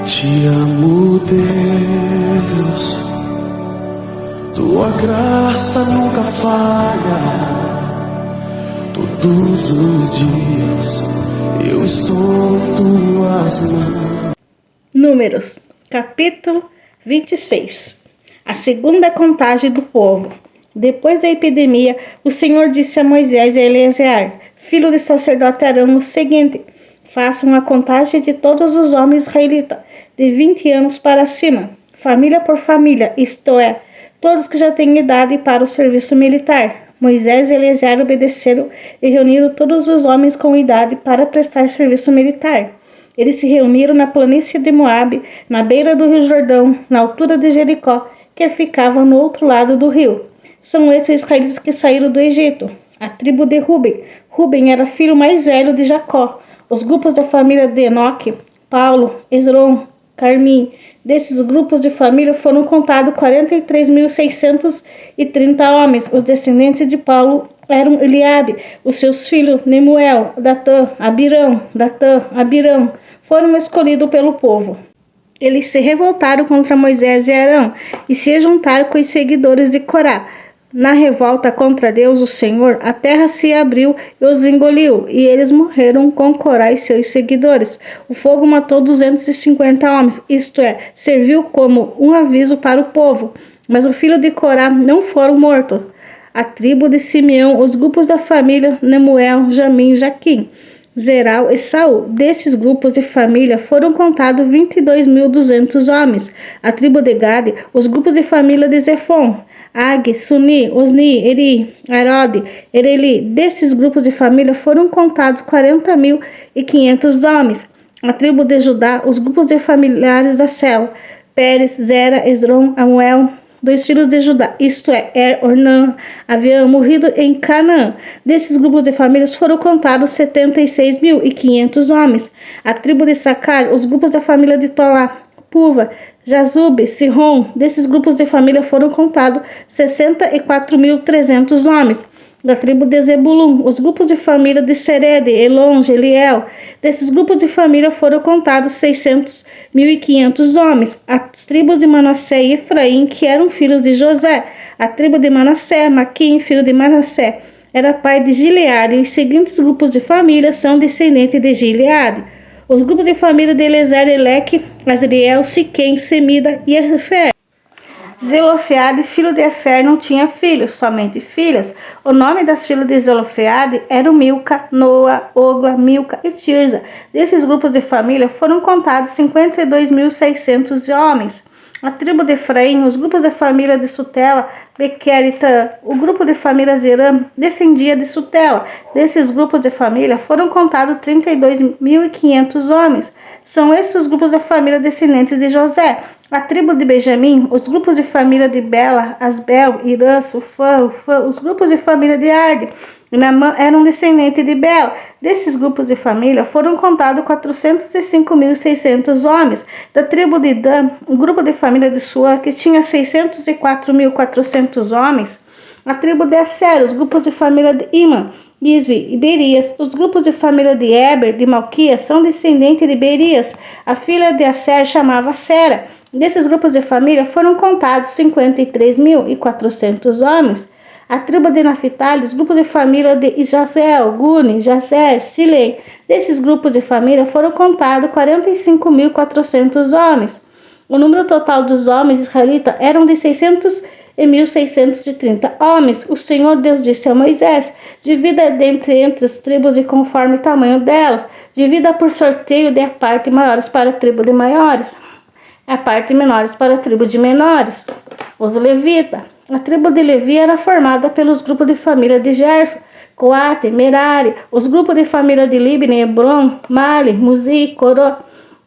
Te amo, Deus, tua graça nunca falha. Todos os dias eu estou em tuas mãos. Números, capítulo 26. A segunda contagem do povo. Depois da epidemia, o Senhor disse a Moisés e a Eleazar, filho do sacerdote Arão, o seguinte: façam a contagem de todos os homens israelitas, de 20 anos para cima, família por família, isto é, todos que já têm idade para o serviço militar. Moisés e Eleazar obedeceram e reuniram todos os homens com idade para prestar serviço militar. Eles se reuniram na planície de Moabe, na beira do rio Jordão, na altura de Jericó, que ficava no outro lado do rio. São esses os israelitas que saíram do Egito. A tribo de Ruben. Ruben era filho mais velho de Jacó. Os grupos da família de Enoque, Paulo, Esrom, Carmim. Desses grupos de família foram contados 43.630 homens. Os descendentes de Paulo eram Eliabe, os seus filhos Nemuel, Datã, Abirão, foram escolhidos pelo povo. Eles se revoltaram contra Moisés e Arão e se juntaram com os seguidores de Corá. Na revolta contra Deus, o Senhor, a terra se abriu e os engoliu, e eles morreram com Corá e seus seguidores. O fogo matou 250 homens, isto é, serviu como um aviso para o povo. Mas o filho de Corá não foram mortos. A tribo de Simeão, os grupos da família Nemuel, Jamim, Jaquim, Zeral e Saul. Desses grupos de família foram contados 22.200 homens. A tribo de Gade, os grupos de família de Zefon, Ag, Suni, Osni, Eri, Arode, Ereli. Desses grupos de família foram contados 40.500 homens. A tribo de Judá, os grupos de familiares da Sela, Pérez, Zera, Esrom, Amuel, 2 filhos de Judá, isto é, Ornã, haviam morrido em Canaã. Desses grupos de famílias foram contados 76.500 homens. A tribo de Sacar, os grupos da família de Tolá, Puva, Jazube, Sihon. Desses grupos de família foram contados 64.300 homens. Da tribo de Zebulun, os grupos de família de Serede, Elon, Eliel. Desses grupos de família foram contados 600.500 homens. As tribos de Manassé e Efraim, que eram filhos de José. A tribo de Manassé, Maquim, filho de Manassé, era pai de Gileade. E os seguintes grupos de família são descendentes de Gileade. Os grupos de família de Eleazar, Eleque, Azriel, Siquém, Semida e Efer. Zelofeade, filho de Efer, não tinha filhos, somente filhas. O nome das filhas de Zelofeade eram Milca, Noa, Ogla, Milca e Tirza. Desses grupos de família foram contados 52.600 homens. A tribo de Efraim, os grupos da família de Sutela, Bequer e Tã. O grupo de família de Irã descendia de Sutela. Desses grupos de família foram contados 32.500 homens. São esses os grupos da família descendentes de José. A tribo de Benjamim, os grupos de família de Bela, Asbel, Irã, Sufã, os grupos de família de Arde e Naamã eram descendentes de Bela. Desses grupos de família foram contados 405.600 homens. Da tribo de Dan, o grupo de família de Suã, que tinha 604.400 homens. A tribo de Asser, os grupos de família de Imã, Isvi e Berias. Os grupos de família de Eber, de Malquias, são descendentes de Berias. A filha de Asser chamava Sera. Desses grupos de família foram contados 53.400 homens. A tribo de Naphtali, os grupos de família de Jazel, Guni, Jazer, Silei. Desses grupos de família foram contados 45.400 homens. O número total dos homens israelitas eram de 600.630 homens. O Senhor Deus disse a Moisés: divida entre as tribos e conforme o tamanho delas. Divida por sorteio de a parte maiores para a tribo de maiores, a parte menores para a tribo de menores. Os levitas. A tribo de Levi era formada pelos grupos de família de Gerson, Coate, Merari. Os grupos de família de Libne, Hebron, Mali, Muzi, Coró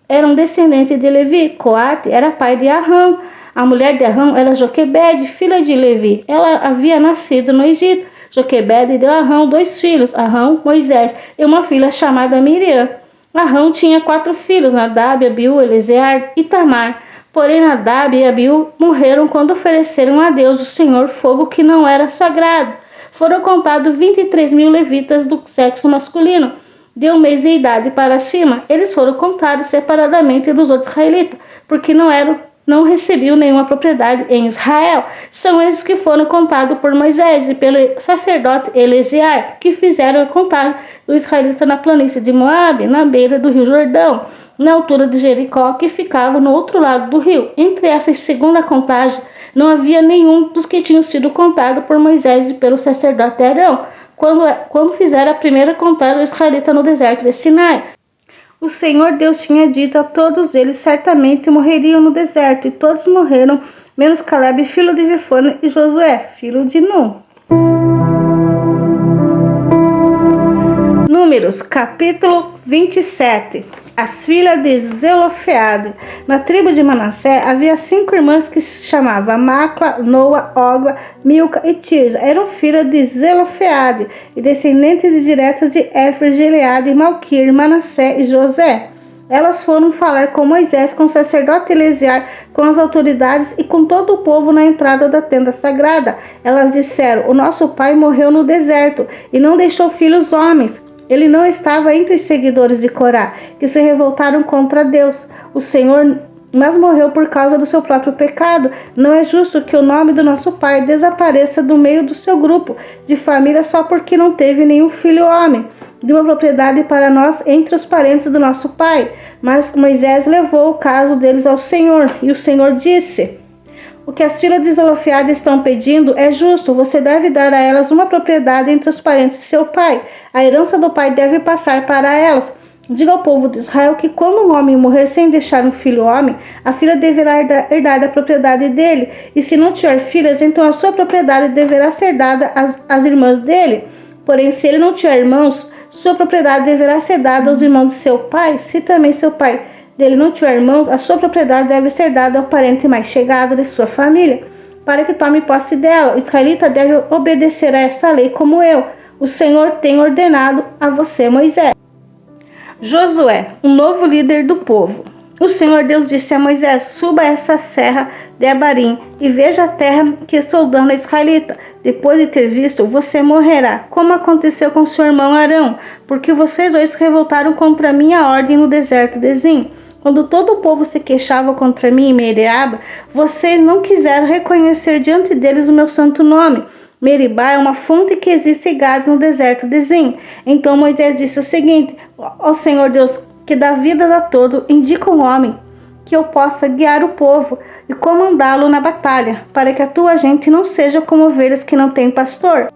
eram descendentes de Levi. Coate era pai de Arão. A mulher de Arão era Joquebede, filha de Levi. Ela havia nascido no Egito. Joquebede deu a Arão 2 filhos, Arão, Moisés, e uma filha chamada Miriam. Arão tinha 4 filhos, Nadab, Abiú, Eleazar e Tamar. Porém, Nadab e Abiú morreram quando ofereceram a Deus, o Senhor, fogo que não era sagrado. Foram contados 23.000 levitas do sexo masculino. de 1 mês de idade para cima, eles foram contados separadamente dos outros israelitas, porque não recebiam nenhuma propriedade em Israel. São esses que foram contados por Moisés e pelo sacerdote Eliezer, que fizeram a contagem dos israelitas na planície de Moabe, na beira do rio Jordão, na altura de Jericó, que ficava no outro lado do rio. Entre essa segunda contagem, não havia nenhum dos que tinham sido contados por Moisés e pelo sacerdote Arão, quando fizeram a primeira contagem dos israelitas no deserto de Sinai. O Senhor Deus tinha dito a todos eles: certamente morreriam no deserto, e todos morreram, menos Caleb, filho de Jefone, e Josué, filho de Nun. Números, capítulo 27. As filhas de Zelofeade. Na tribo de Manassés havia 5 irmãs que se chamavam Macla, Noa, Ogla, Milca e Tirza. Eram filhas de Zelofeade e descendentes diretas de Éfer, Gileade, Malquir, Manassés e José. Elas foram falar com Moisés, com o sacerdote Eliezer, com as autoridades e com todo o povo na entrada da tenda sagrada. Elas disseram: o nosso pai morreu no deserto e não deixou filhos homens. Ele não estava entre os seguidores de Corá, que se revoltaram contra Deus, o Senhor, mas morreu por causa do seu próprio pecado. Não é justo que o nome do nosso pai desapareça do meio do seu grupo de família só porque não teve nenhum filho homem, de uma propriedade para nós entre os parentes do nosso pai. Mas Moisés levou o caso deles ao Senhor, e o Senhor disse: o que as filhas de Zelofeade estão pedindo é justo. Você deve dar a elas uma propriedade entre os parentes de seu pai. A herança do pai deve passar para elas. Diga ao povo de Israel que quando um homem morrer sem deixar um filho homem, a filha deverá herdar da propriedade dele. E se não tiver filhas, então a sua propriedade deverá ser dada às irmãs dele. Porém, se ele não tiver irmãos, sua propriedade deverá ser dada aos irmãos de seu pai. Se também seu pai dele não tiver irmãos, a sua propriedade deve ser dada ao parente mais chegado de sua família, para que tome posse dela. O israelita deve obedecer a essa lei como eu, o Senhor, tem ordenado a você, Moisés. Josué, um novo líder do povo. O Senhor Deus disse a Moisés: suba essa serra de Abarim e veja a terra que estou dando a israelita. Depois de ter visto, você morrerá, como aconteceu com seu irmão Arão, porque vocês dois se revoltaram contra minha ordem no deserto de Zim. Quando todo o povo se queixava contra mim em Meribá, vocês não quiseram reconhecer diante deles o meu santo nome. Meribá é uma fonte que existe em Gades no deserto de Zim. Então Moisés disse o seguinte: ó Senhor Deus, que dá vida a todo, indica um homem que eu possa guiar o povo e comandá-lo na batalha, para que a tua gente não seja como ovelhas que não têm pastor.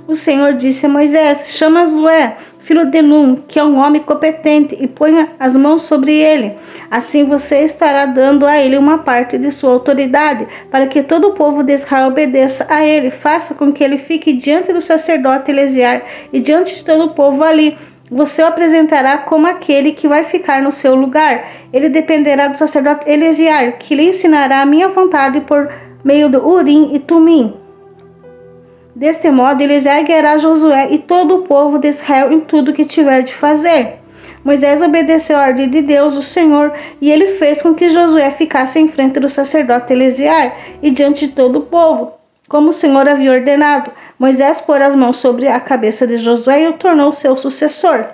O Senhor disse a Moisés: chama Josué, filho de Nun, que é um homem competente, e ponha as mãos sobre ele. Assim você estará dando a ele uma parte de sua autoridade, para que todo o povo de Israel obedeça a ele. Faça com que ele fique diante do sacerdote Eliezer e diante de todo o povo ali. Você o apresentará como aquele que vai ficar no seu lugar. Ele dependerá do sacerdote Eliezer, que lhe ensinará a minha vontade por meio do Urim e Tumim. Desse modo, Eliezer guiará Josué e todo o povo de Israel em tudo que tiver de fazer. Moisés obedeceu a ordem de Deus, o Senhor, e ele fez com que Josué ficasse em frente do sacerdote Eliezer e diante de todo o povo, como o Senhor havia ordenado. Moisés pôs as mãos sobre a cabeça de Josué e o tornou seu sucessor.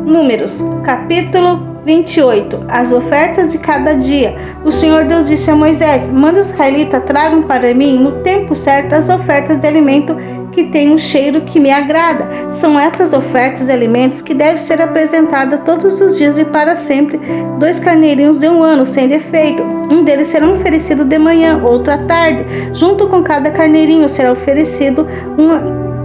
Números, capítulo 28. As ofertas de cada dia. O Senhor Deus disse a Moisés: manda os israelitas tragam para mim no tempo certo as ofertas de alimento que tem um cheiro que me agrada. São essas ofertas de alimentos que devem ser apresentadas todos os dias e para sempre: 2 carneirinhos de 1 ano, sem defeito. Um deles será oferecido de manhã, outro à tarde. Junto com cada carneirinho será oferecido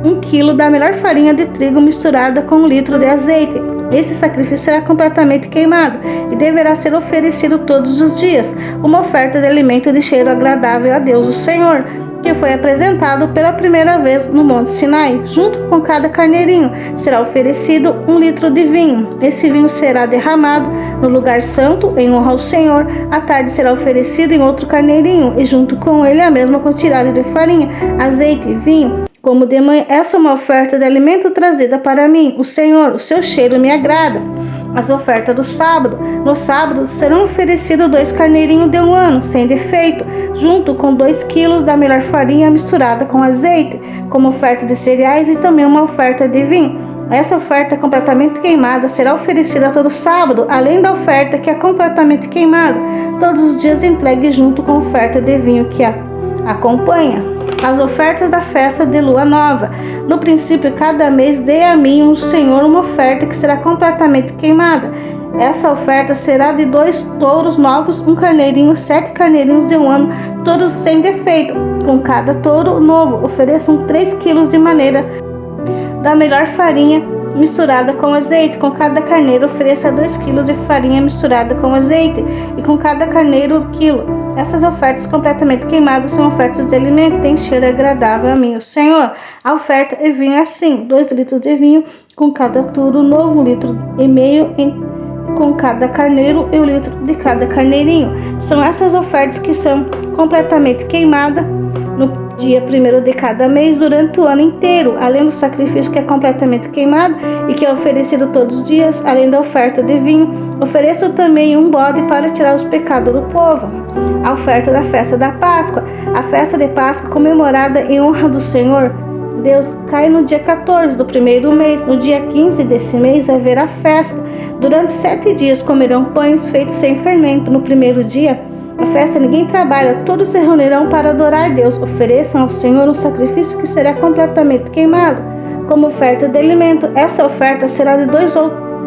1 quilo da melhor farinha de trigo misturada com 1 litro de azeite. Esse sacrifício será completamente queimado e deverá ser oferecido todos os dias, uma oferta de alimento de cheiro agradável a Deus, o Senhor, que foi apresentado pela primeira vez no Monte Sinai. Junto com cada carneirinho será oferecido 1 litro de vinho. Esse vinho será derramado no lugar santo em honra ao Senhor. À tarde será oferecido em outro carneirinho e junto com ele a mesma quantidade de farinha, azeite e vinho. Como de manhã, essa é uma oferta de alimento trazida para mim, o Senhor, o seu cheiro me agrada. As ofertas do sábado. No sábado serão oferecidos 2 carneirinhos de 1 ano, sem defeito, junto com 2 quilos da melhor farinha misturada com azeite. como oferta de cereais e também uma oferta de vinho. Essa oferta completamente queimada será oferecida todo sábado, além da oferta que é completamente queimada, todos os dias entregue junto com a oferta de vinho que a acompanha. As ofertas da festa de lua nova. No princípio, cada mês dê a mim, o Senhor, uma oferta que será completamente queimada. Essa oferta será de 2 touros novos, um carneirinho, 7 carneirinhos de um ano, todos sem defeito. Com cada touro novo, ofereçam 3 quilos de maneira da melhor farinha misturada com azeite. Com cada carneiro, ofereça 2 quilos de farinha misturada com azeite, e com cada carneiro, 1 quilo. Essas ofertas completamente queimadas são ofertas de alimento, tem cheiro agradável a mim, o Senhor. A oferta é vinho assim: 2 litros de vinho com cada touro novo, 1,5 litro com cada carneiro e 1 litro de cada carneirinho. São essas ofertas que são completamente queimadas no dia 1º de cada mês durante o ano inteiro, além do sacrifício que é completamente queimado e que é oferecido todos os dias, além da oferta de vinho. Ofereço também um bode para tirar os pecados do povo. A oferta da festa da Páscoa. A festa de Páscoa, comemorada em honra do Senhor Deus, cai no dia 14 do 1º mês. No dia 15 desse mês haverá festa. Durante 7 dias comerão pães feitos sem fermento. No 1º dia a festa ninguém trabalha, todos se reunirão para adorar Deus. Ofereçam ao Senhor um sacrifício que será completamente queimado, como oferta de alimento. Essa oferta será de 2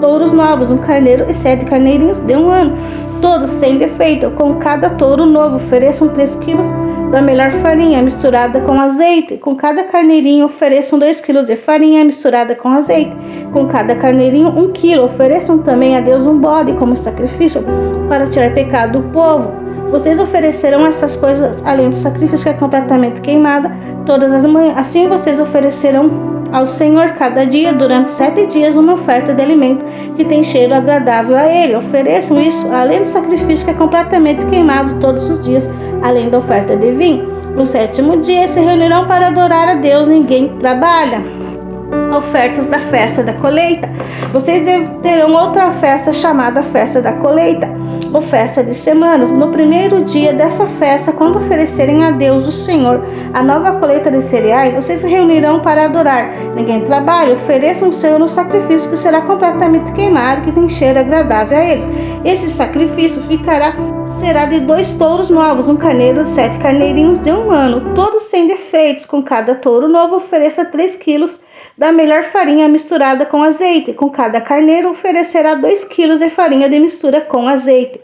touros novos, um carneiro e 7 carneirinhos de um ano, todos sem defeito. Com cada touro novo, ofereçam 3 quilos da melhor farinha misturada com azeite. Com cada carneirinho, ofereçam 2 quilos de farinha misturada com azeite. Com cada carneirinho, 1 quilo. Ofereçam também a Deus um bode como sacrifício para tirar pecado do povo. Vocês oferecerão essas coisas além do sacrifício que é completamente queimada todas as manhãs. Assim vocês oferecerão ao Senhor cada dia, durante 7 dias, uma oferta de alimento que tem cheiro agradável a Ele. Ofereçam isso além do sacrifício que é completamente queimado todos os dias, além da oferta de vinho. No 7º dia se reunirão para adorar a Deus, ninguém trabalha. Ofertas da festa da colheita. Vocês terão outra festa chamada festa da colheita, ou festa de semanas. No 1º dia dessa festa, quando oferecerem a Deus o Senhor a nova colheita de cereais, vocês se reunirão para adorar. Ninguém trabalha. Ofereçam ao Senhor um sacrifício que será completamente queimado, que tem cheiro agradável a eles. Esse sacrifício será de 2 touros novos, um carneiro e 7 carneirinhos de um ano, todos sem defeitos. Com cada touro novo, ofereça 3 quilos da melhor farinha misturada com azeite. Com cada carneiro, oferecerá 2 quilos de farinha de mistura com azeite.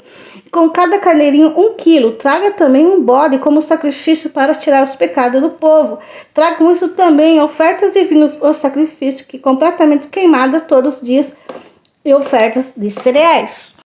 Com cada carneirinho, 1 quilo. Traga também um bode como sacrifício para tirar os pecados do povo. Tragam isso também, ofertas de vinhos, o sacrifício que completamente queimada todos os dias, e ofertas de cereais.